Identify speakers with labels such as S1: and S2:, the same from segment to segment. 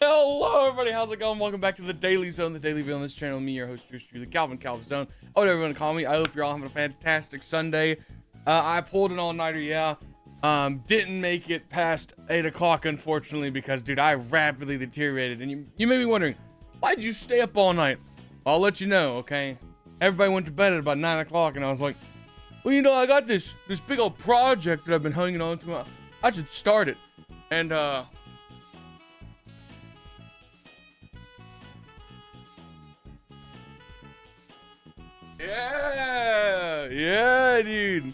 S1: Hello, everybody. How's it going? Welcome back to the Daily Zone, the Daily View on this channel. Me, your host, the Calvin Zone. Whatever you want to call me. I hope you're all having a fantastic Sunday. I pulled an all-nighter, yeah. Didn't make it past 8 o'clock, unfortunately, because, dude, I rapidly deteriorated. And you may be wondering, why did you stay up all night? I'll let you know, okay? Everybody went to bed at about 9 o'clock, and I was like, well, you know, I got this big old project that I've been hanging on to. I should start it. And, yeah, dude.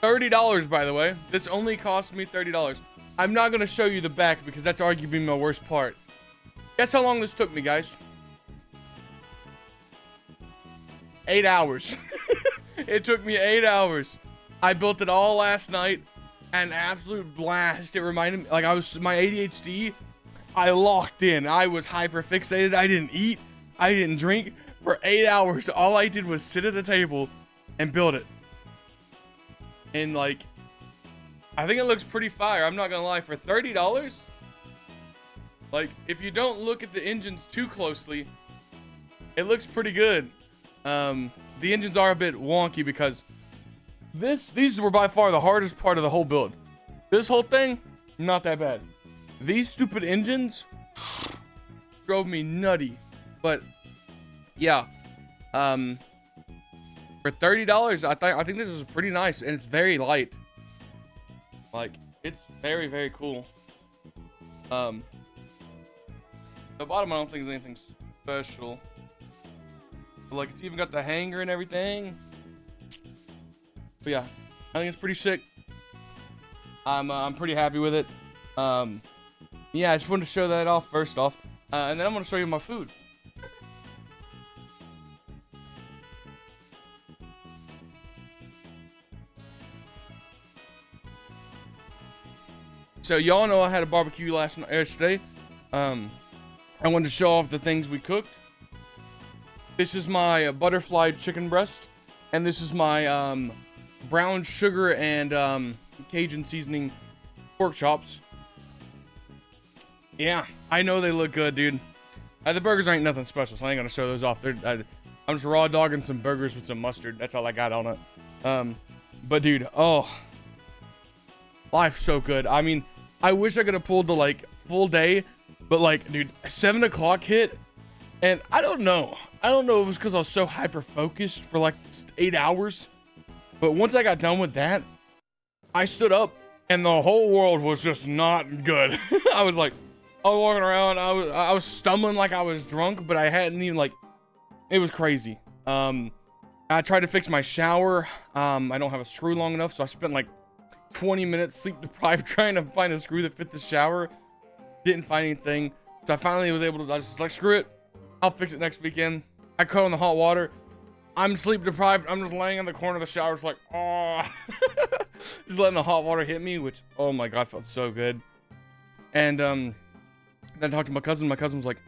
S1: $30, by the way. This only cost me $30. I'm not gonna show you the back because that's arguably my worst part. Guess how long this took me, guys? 8 hours. It took me 8 hours. I built it all last night. An absolute blast. It reminded me, like, my ADHD, I locked in. I was hyper fixated. I didn't eat. I didn't drink. For 8 hours, all I did was sit at a table and build it. And, like, I think it looks pretty fire. I'm not gonna lie. For $30, like, if you don't look at the engines too closely, it looks pretty good. The engines are a bit wonky because these were by far the hardest part of the whole build. This whole thing, not that bad. These stupid engines drove me nutty. But yeah, for $30, I think this is pretty nice, and it's very light. Like, it's very, very cool. The bottom I don't think is anything special. But, like, it's even got the hanger and everything. But yeah, I think it's pretty sick. I'm pretty happy with it. Yeah, I just wanted to show that off first off, and then I'm gonna show you my food. So y'all know I had a barbecue yesterday. I wanted to show off the things we cooked. This is my butterfly chicken breast, and this is my brown sugar and Cajun seasoning pork chops. Yeah, I know they look good, dude. The burgers ain't nothing special, so I ain't gonna show those off. I'm just raw dogging some burgers with some mustard. That's all I got on it. But dude, oh, life's so good. I mean, I wish I could have pulled the, like, full day, but, like, dude, 7 o'clock hit, and I don't know if it was because I was so hyper focused for like 8 hours, but once I got done with that, I stood up and the whole world was just not good. I was like, I was walking around, I was stumbling like I was drunk, but I hadn't even, like, it was crazy. I tried to fix my shower. I don't have a screw long enough, so I spent like 20 minutes sleep deprived trying to find a screw that fit the shower. Didn't find anything, so I finally was able to, I was just like, screw it, I'll fix it next weekend. I cut on the hot water. I'm sleep deprived. I'm just laying in the corner of the shower, just like, oh, just letting the hot water hit me, which, oh my god, felt so good. And then I talked to my cousin. My cousin was like,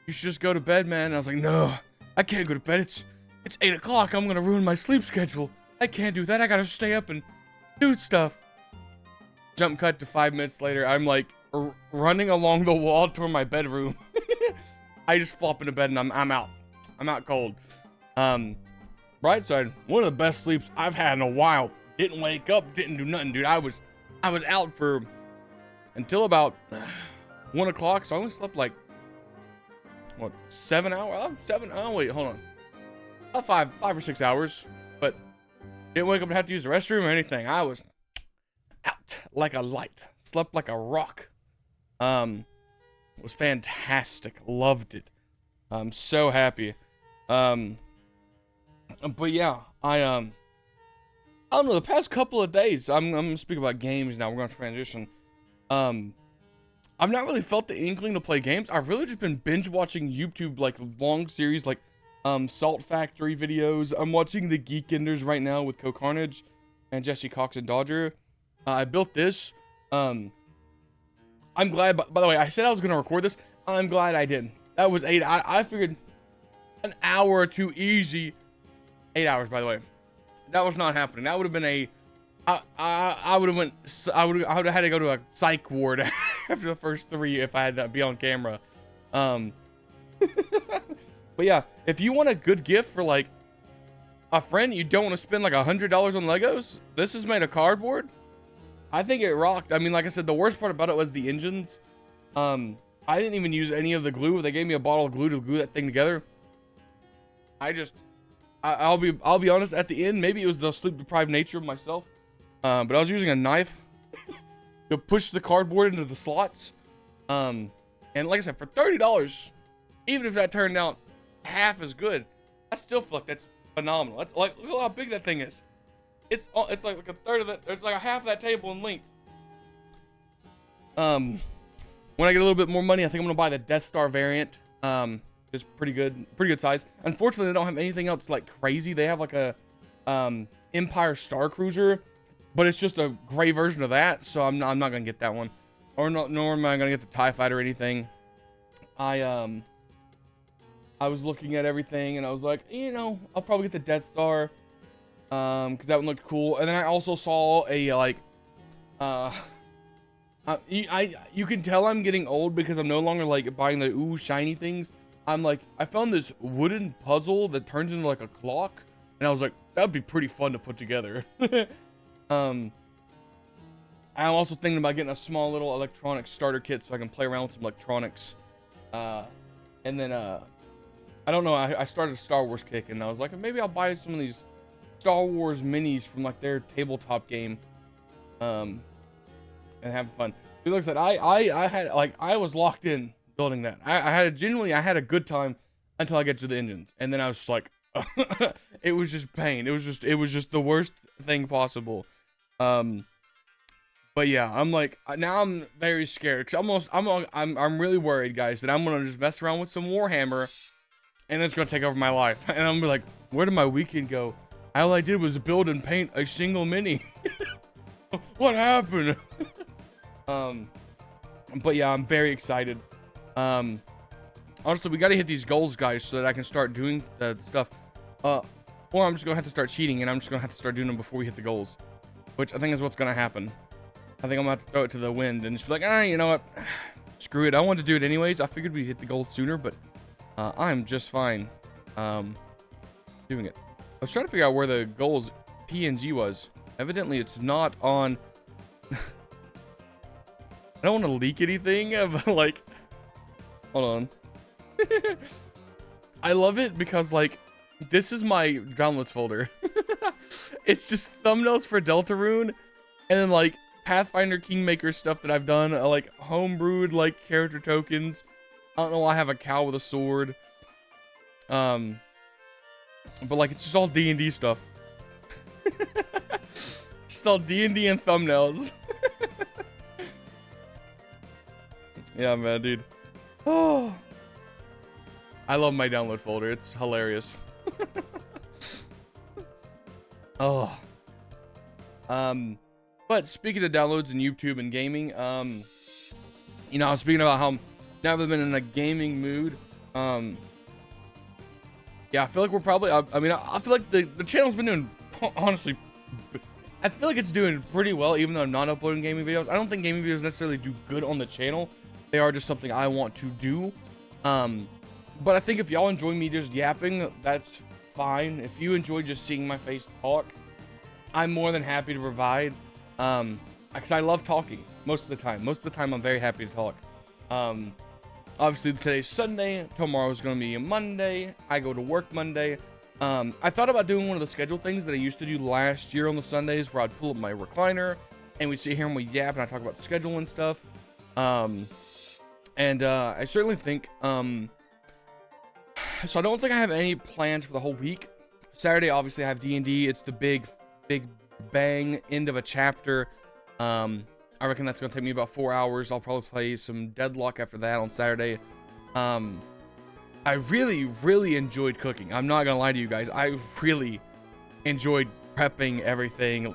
S1: you should just go to bed, man. And I was like, no, I can't go to bed. It's 8 o'clock. I'm gonna ruin my sleep schedule. I can't do that. I gotta stay up and do stuff. Jump cut to 5 minutes later. I'm like running along the wall toward my bedroom. I just flop into bed and I'm out. I'm out cold. Bright side, one of the best sleeps I've had in a while. Didn't wake up, didn't do nothing, dude. I was out for until about 1 o'clock, so I only slept like, what, 7 hours? Oh wait, hold on. About 5 or 6 hours, but didn't wake up to have to use the restroom or anything. I was out like a light, slept like a rock. It was fantastic. Loved it. I'm so happy. But yeah, I don't know, the past couple of days, I'm gonna speak about games now. We're gonna transition. I've not really felt the inkling to play games. I've really just been binge watching YouTube, like, long series, like Salt Factory videos. I'm watching the Geek Enders right now with Co-Carnage and Jesse Cox and Dodger. I built this. I'm glad, by the way, I said I was gonna record this. I'm glad I did. That was 8. I figured an hour or two easy. 8 hours, by the way. That was not happening. That would have been I would have had to go to a psych ward after the first 3 if I had that be on camera. But yeah, if you want a good gift for like a friend, you don't want to spend like $100 on Legos, this is made of cardboard. I think it rocked. I mean, like I said, the worst part about it was the engines. I didn't even use any of the glue. They gave me a bottle of glue to glue that thing together. I'll be honest, at the end, maybe it was the sleep deprived nature of myself. But I was using a knife to push the cardboard into the slots. And like I said, for $30, even if that turned out half as good, I still feel like that's phenomenal. That's like, look how big that thing is. It's like a third of that. It's like a half of that table in length. When I get a little bit more money, I think I'm gonna buy the Death Star variant. It's pretty good size. Unfortunately, they don't have anything else like crazy. They have like a Empire Star Cruiser, but it's just a gray version of that. So I'm not gonna get that one, nor am I gonna get the TIE Fighter or anything. I was looking at everything and I was like, you know, I'll probably get the Death Star, because that one looked cool. And then I also saw a like, you can tell I'm getting old because I'm no longer like buying the ooh shiny things. I'm like, I found this wooden puzzle that turns into like a clock, and I was like, that'd be pretty fun to put together. I'm also thinking about getting a small little electronic starter kit so I can play around with some electronics. And then I don't know, I started a Star Wars kick, and I was like, maybe I'll buy some of these Star Wars minis from like their tabletop game, and have fun. Dude, like I said, I was locked in building that. I had a good time until I get to the engines, and then I was just like, it was just pain. It was just the worst thing possible. But yeah, I'm like, now I'm very scared because I'm really worried, guys, that I'm gonna just mess around with some Warhammer, and it's gonna take over my life, and I'm like, where did my weekend go? All I did was build and paint a single mini. What happened? But yeah, I'm very excited. Honestly, we gotta hit these goals, guys, so that I can start doing the stuff. Or I'm just gonna have to start cheating, and I'm just gonna have to start doing them before we hit the goals, which I think is what's gonna happen. I think I'm gonna have to throw it to the wind and just be like, you know what? Screw it. I wanted to do it anyways. I figured we'd hit the goals sooner, but I'm just fine doing it. I was trying to figure out where the goals PNG was. Evidently, it's not on. I don't want to leak anything, but like, hold on. I love it because like, this is my downloads folder. It's just thumbnails for Deltarune, and then like Pathfinder Kingmaker stuff that I've done, like homebrewed like character tokens. I don't know why I have a cow with a sword. But like it's just all D&D stuff. Just all D&D and thumbnails. Yeah, man, dude. Oh, I love my download folder. It's hilarious. Oh. But speaking of downloads and YouTube and gaming, you know, I was speaking about how never been in a gaming mood. Yeah, I feel like we're probably. I mean, I feel like the channel's been doing, honestly. I feel like it's doing pretty well, even though I'm not uploading gaming videos. I don't think gaming videos necessarily do good on the channel. They are just something I want to do. But I think if y'all enjoy me just yapping, that's fine. If you enjoy just seeing my face talk, I'm more than happy to provide. Because I love talking most of the time. Most of the time, I'm very happy to talk. Obviously, today's Sunday. Tomorrow's going to be a Monday. I go to work Monday. I thought about doing one of the schedule things that I used to do last year on the Sundays, where I'd pull up my recliner and we'd sit here and we yap and I talk about the schedule and stuff. I certainly think, so I don't think I have any plans for the whole week. Saturday, obviously, I have D&D. It's the big bang end of a chapter. I reckon that's gonna take me about 4 hours. I'll probably play some Deadlock after that on Saturday. I really enjoyed cooking. I'm not gonna lie to you guys. I really enjoyed prepping everything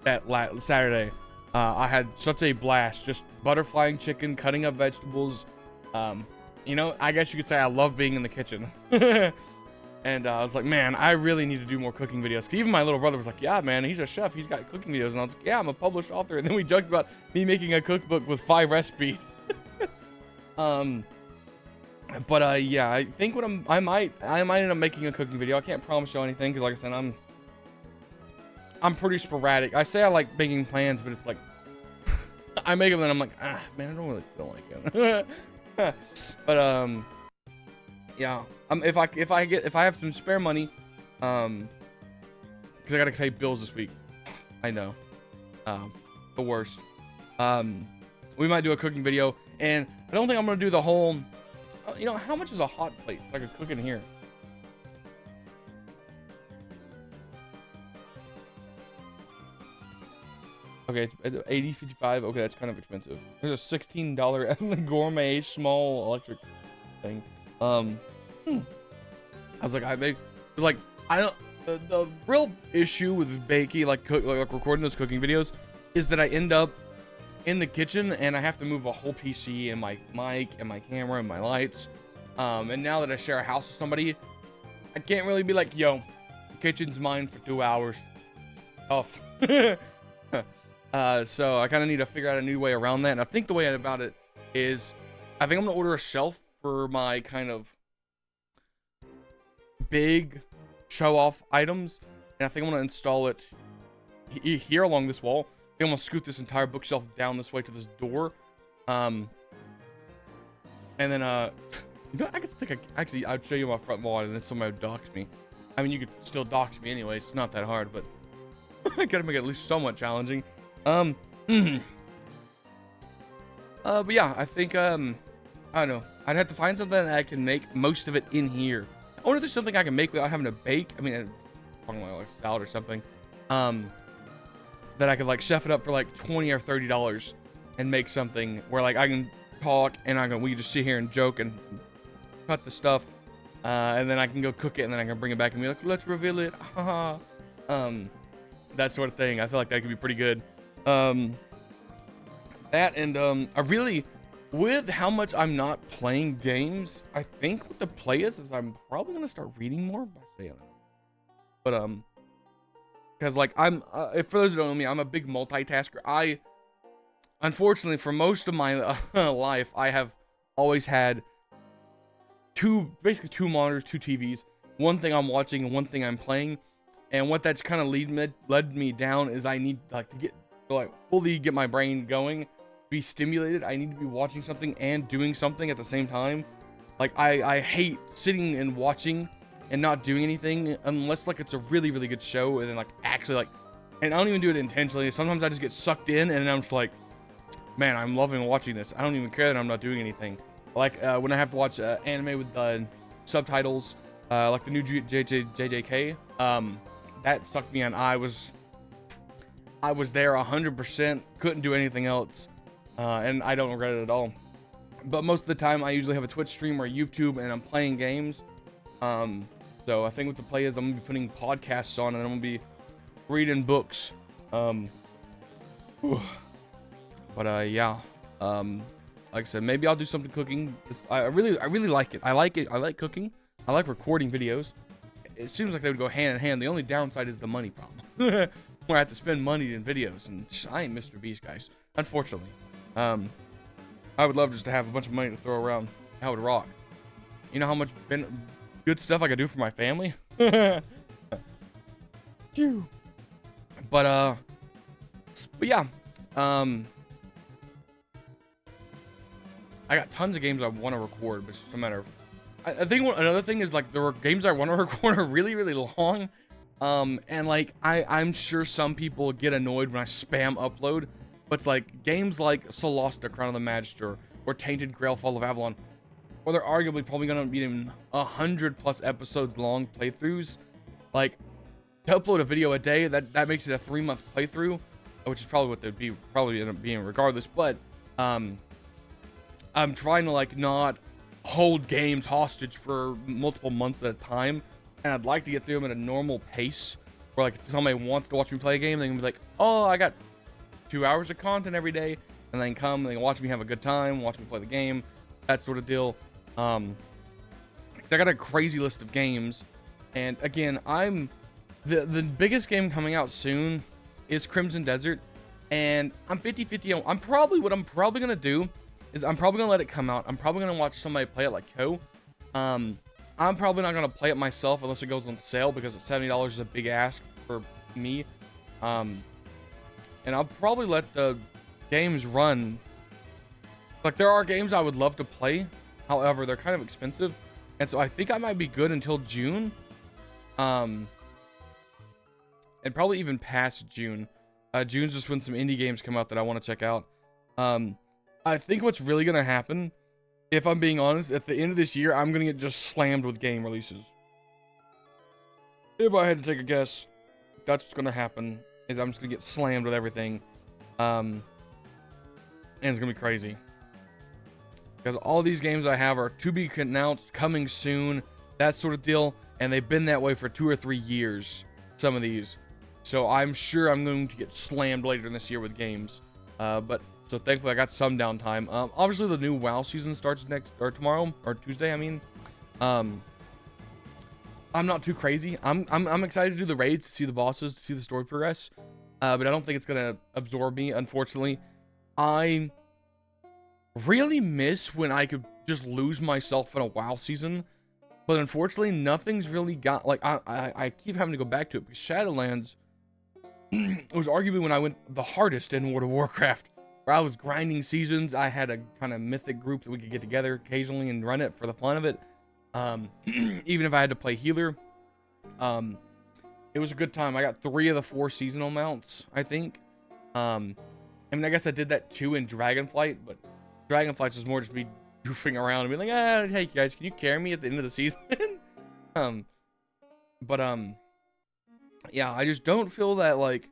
S1: that Saturday. I had such a blast, just butterflying chicken, cutting up vegetables. You know, I guess you could say I love being in the kitchen. And I was like, man, I really need to do more cooking videos. Cause even my little brother was like, yeah, man, he's a chef. He's got cooking videos. And I was like, yeah, I'm a published author. And then we joked about me making a cookbook with 5 recipes. But yeah, I think what I might end up making a cooking video. I can't promise you anything. Cause like I said, I'm pretty sporadic. I say I like making plans, but it's like, I make them and I'm like, ah, man, I don't really feel like it. But, yeah, if I have some spare money, because I gotta pay bills this week. I know, the worst. We might do a cooking video, and I don't think I'm gonna do the whole. You know, how much is a hot plate so I could cook in here? Okay, it's $80.55. Okay, that's kind of expensive. There's a $16 gourmet small electric thing. I was like, I don't. The real issue with baking, like recording those cooking videos, is that I end up in the kitchen and I have to move a whole PC and my mic and my camera and my lights. And now that I share a house with somebody, I can't really be like, yo, the kitchen's mine for 2 hours. Tough. So I kind of need to figure out a new way around that. And I think the way about it is, I think I'm gonna order a shelf for my kind of big show-off items, and I think I'm gonna install it here along this wall. I think I'm gonna scoot this entire bookshelf down this way to this door, and then you know, I think actually I'd show you my front wall, and then somebody would dox me. I mean, you could still dox me anyway. It's not that hard, but I gotta make it at least somewhat challenging. But yeah, I think I don't know. I'd have to find something that I can make most of it in here. I wonder if there's something I can make without having to bake. I mean, talking about like salad or something. That I could like chef it up for like $20 or $30 and make something where like I can talk and we can just sit here and joke and cut the stuff, and then I can go cook it and then I can bring it back and be like, let's reveal it. That sort of thing. I feel like that could be pretty good. That and I really, with how much I'm not playing games, I think what the play is I'm probably gonna start reading more by saying it. But because like I'm for those who don't know me, I'm a big multitasker. Unfortunately, for most of my life, I have always had basically two monitors, 2 TVs, one thing I'm watching and one thing I'm playing. And what that's kind of led me down is I need like to fully get my brain going, be stimulated. I need to be watching something and doing something at the same time. Like I hate sitting and watching and not doing anything unless like it's a really, really good show, and then like actually like, and I don't even do it intentionally. Sometimes I just get sucked in and then I'm just like, man, I'm loving watching this. I don't even care that I'm not doing anything. Like when I have to watch anime with subtitles, like the new JJK, that sucked me in. I was there 100%, couldn't do anything else, and I don't regret it at all. But most of the time, I usually have a Twitch stream or YouTube, and I'm playing games. So I think what the play is, I'm gonna be putting podcasts on, and I'm gonna be reading books. But yeah, like I said, maybe I'll do something cooking. I really like it. I like it. I like cooking. I like recording videos. It seems like they would go hand in hand. The only downside is the money problem, where I have to spend money in videos, and I ain't Mr. Beast, guys. Unfortunately, I would love just to have a bunch of money to throw around. That would rock. You know how much good stuff I could do for my family. But yeah, I got tons of games I want to record, but it's just a matter of. I think another thing is like the games I want to record are really, really long. And like I'm sure some people get annoyed when I spam upload, but it's like games like Solasta, Crown of the Magister, or Tainted Grail, Fall of Avalon, or they're arguably probably gonna be in 100+ episodes long playthroughs. Like to upload a video a day, that makes it a 3-month playthrough, which is probably what they'd probably end up being regardless. But I'm trying to like not hold games hostage for multiple months at a time, and I'd like to get through them at a normal pace where like if somebody wants to watch me play a game, they can be like, oh, I got 2 hours of content every day, and then come and they can watch me have a good time, watch me play the game, that sort of deal. Because I got a crazy list of games, And again, the biggest game coming out soon is Crimson Desert, and I'm 50-50. I'm probably gonna do is I'm probably gonna let it come out. I'm probably gonna watch somebody play it like Co. I'm probably not gonna play it myself unless it goes on sale, because $70 is a big ask for me. And I'll probably let the games run. Like, there are games I would love to play, however, they're kind of expensive, and so I think I might be good until June. And probably even past June. June's just when some indie games come out that I want to check out. I think what's really gonna happen, if I'm being honest, at the end of this year, I'm gonna get just slammed with game releases. If I had to take a guess, that's what's gonna happen. Is I'm just gonna get slammed with everything, and it's gonna be crazy. Because all these games I have are to be announced, coming soon, that sort of deal, and they've been that way for 2 or 3 years. Some of these, so I'm sure I'm going to get slammed later in this year with games. But so thankfully I got some downtime. Obviously the new WoW season starts tomorrow or Tuesday. I mean, I'm not too crazy. I'm excited to do the raids, to see the bosses, to see the story progress. But I don't think it's gonna absorb me, unfortunately. I really miss when I could just lose myself in a WoW season, but unfortunately nothing's really got, like, I keep having to go back to it, because Shadowlands was arguably when I went the hardest in World of Warcraft, where I was grinding seasons. I had a kind of mythic group that we could get together occasionally and run it for the fun of it. Even if I had to play healer, it was a good time. I got 3 of the 4 seasonal mounts, I think. I mean, I guess I did that too in Dragonflight, but Dragonflight was more just me goofing around and being like, hey guys, can you carry me at the end of the season? Yeah, I just don't feel that, like,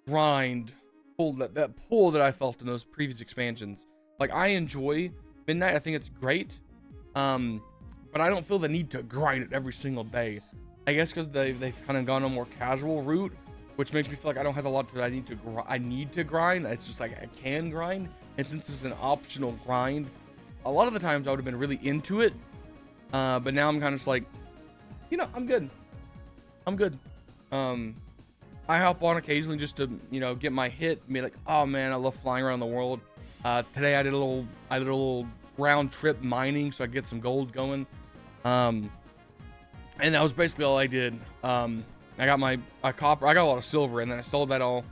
S1: grind pull, that pull that I felt in those previous expansions. Like, I enjoy Midnight, I think it's great, but I don't feel the need to grind it every single day. I guess because they've kind of gone a more casual route, which makes me feel like I don't have a lot that I need to grind. It's just like I can grind, and since it's an optional grind, a lot of the times I would have been really into it, but now I'm kind of just like, you know, I'm good. I hop on occasionally just to, you know, get my hit and be like, oh man, I love flying around the world. Today I did a little round trip mining so I could get some gold going. And that was basically all I did. I got my copper, I got a lot of silver, and then I sold that all.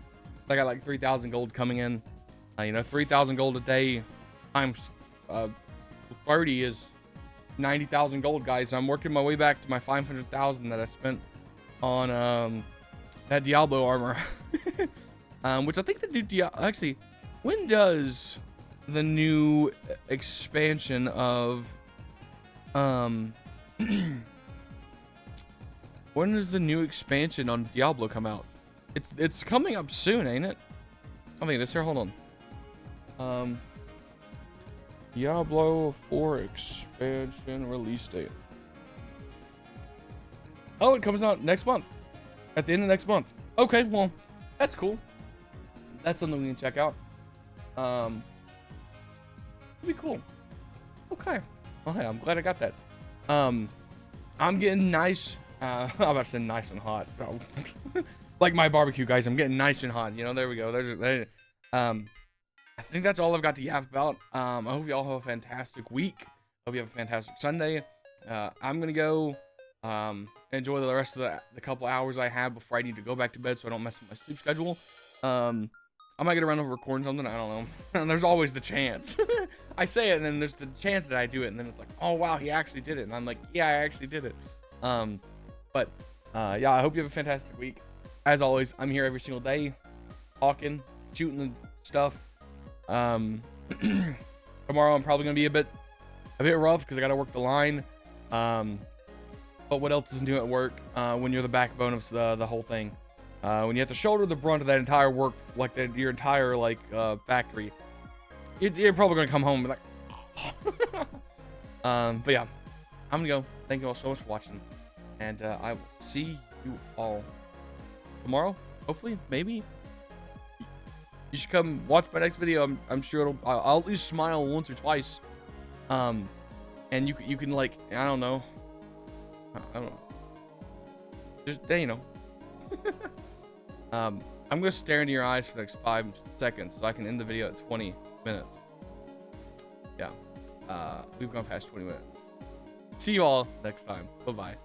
S1: I got like 3,000 gold coming in. You know, 3,000 gold a day times 30 is 90,000 gold, guys. I'm working my way back to my 500,000 that I spent on that Diablo armor. Which I think the new actually, when does the new expansion of when does the new expansion on Diablo come out? It's coming up soon, ain't it? I mean, this here, hold on. Diablo 4 expansion release date. Oh, it comes out next month. At the end of next month. Okay, well, that's cool. That's something we can check out. It'll be cool. Okay. Well, hey, I'm glad I got that. I'm getting nice. I'm about to say nice and hot. Like my barbecue, guys. I'm getting nice and hot. You know, there we go. I think that's all I've got to yap about. I hope you all have a fantastic week. Hope you have a fantastic Sunday. I'm gonna go enjoy the rest of the couple hours I have before I need to go back to bed, so I don't mess with my sleep schedule. I might get around over recording something. I don't know. There's always the chance. I say it, and then there's the chance that I do it, and then it's like, oh wow, he actually did it, and I'm like, yeah, I actually did it. Yeah, I hope you have a fantastic week. As always, I'm here every single day, talking, shooting the stuff. Tomorrow I'm probably gonna be a bit rough because I gotta work the line. But what else is new at work when you're the backbone of the whole thing? When you have to shoulder the brunt of that entire work, like your entire factory, you're probably gonna come home and be like, but yeah, I'm gonna go. Thank you all so much for watching, and I will see you all tomorrow. Hopefully, maybe. You should come watch my next video. I'm sure I'll at least smile once or twice. And you can, like, I don't know. Just, you know. I'm gonna stare into your eyes for the next 5 seconds so I can end the video at 20 minutes. Yeah. We've gone past 20 minutes. See you all next time. Bye-bye.